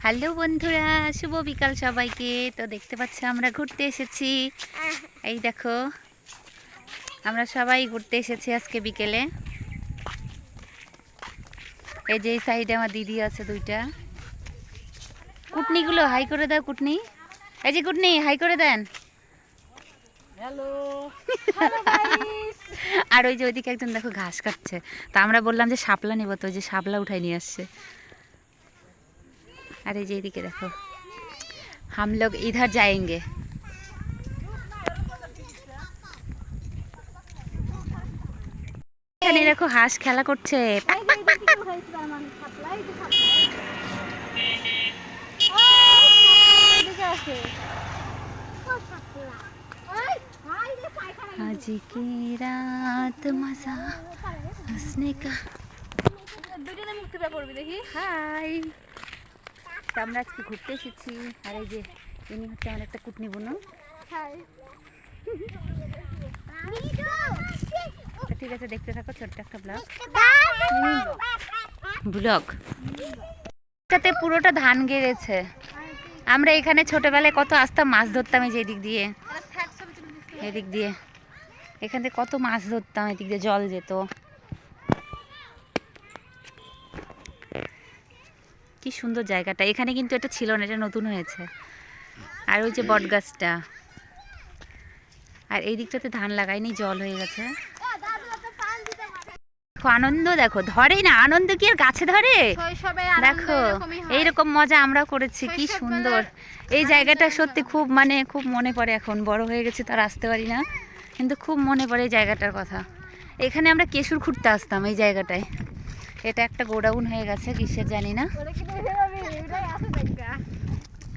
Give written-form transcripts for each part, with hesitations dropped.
Hello বন্ধুরা, শুভ বিকাল সবাইকে। তো দেখতে পাচ্ছ আমরা ঘুরতে এসেছি। এই দেখো আমরা সবাই ঘুরতে এসেছি আজকে বিকেলে। এই যে এই সাইডে আমার দিদি আছে দুইটা। কুটনিগুলো হাই করে দাও কুটনি। এই যে কুটনি হাই করে দেন। হ্যালো আর ওই যে ওইদিকে একজন দেখো ঘাস কাটছে। তা আমরা বললাম যে শাপলা নেবো, তো ওই যে শাপলা উঠাই নিয়ে আসছে। আর এই যে এইদিকে দেখো हम लोग इधर जाएंगे। এখানে দেখো হাঁস খেলা করছে। आज की रात मजा हंसने का। হাই, আমরা আজকে ঘুরতে এসেছি। আর এই যে ইনি হচ্ছে আমার একটা কুটনি বোন। ঠিক আছে, দেখতে থাকো ছোট্ট একটা ব্লগ। এটাতে পুরোটা ধান গেড়েছে। আমরা এখানে ছোটবেলায় কত আসতাম, মাছ ধরতাম এই যে এদিক দিয়ে, এদিক দিয়ে এখান থেকে কত মাছ ধরতাম, এদিক দিয়ে জল যেত। কি সুন্দর জায়গাটা। এখানে কিন্তু এটা ছিল না, এটা নতুন হয়েছে। আর ওই যে বট গাছটা, আর এই দিকটাতে ধান লাগাইনি, জল হয়ে গেছে। আনন্দ দেখো, ধরেই না আনন্দ কি আর গাছে ধরে। দেখো এইরকম মজা আমরা করেছি, কি সুন্দর এই জায়গাটা। সত্যি খুব খুব মনে পড়ে। এখন বড় হয়ে গেছে তার আসতে পারি না, কিন্তু খুব মনে পড়ে এই জায়গাটার কথা। এখানে আমরা কেশর খুঁড়তে আসতাম এই জায়গাটায়। এটা একটা গোডাউন হয়ে গেছে কিসের জানি না।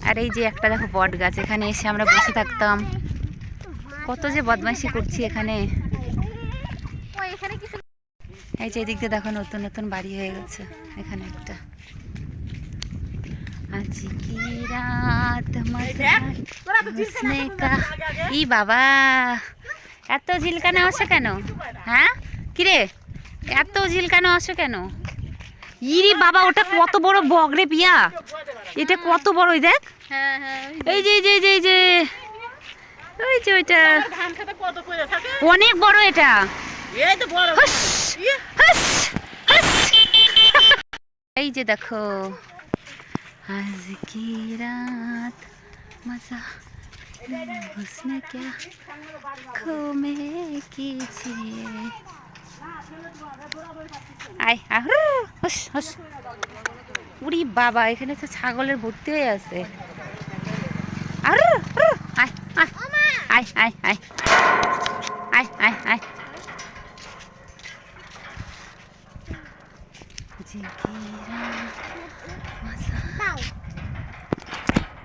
আর এই যে একটা দেখো বট গাছ, এখানে এসে আমরা বসে থাকতাম। কত যে বদমাইশি করছি এখানে। এই যে এদিক দিয়ে দেখো নতুন নতুন বাড়ি হয়ে গেছে। এখানে একটা আজ কি রাত মজা কা। ই বাবা, এত ঝিলকানো আসে কেন? হ্যাঁ কিরে, এত ঝিলকানো আসে কেন? ইরি বাবা, ওটা কত বড় বগরে পিয়া। এটা কত বড়, ওই দেখ। এই যে যে যে যে ওই যে ওইটা অনেক বড়। এটা এই যে দেখো আজ কি রাত মজা হুসনে ক্যা ঘুমে কিজিয়ে। আয় হুস হুস। উরি বাবা, এখানে তো ছাগলের ভর্তি হয়ে আছে। আয় আয় আয় আয় আয় আয় আয় আয়।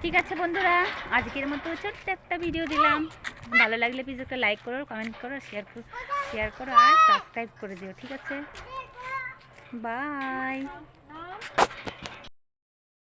ঠিক আছে বন্ধুরা, আজকের মতো ছোট্ট একটা ভিডিও দিলাম। ভালো লাগলে প্লিজ একটা লাইক করো, কমেন্ট করো, শেয়ার করো আর সাবস্ক্রাইব করে দিও। ঠিক আছে, বাই।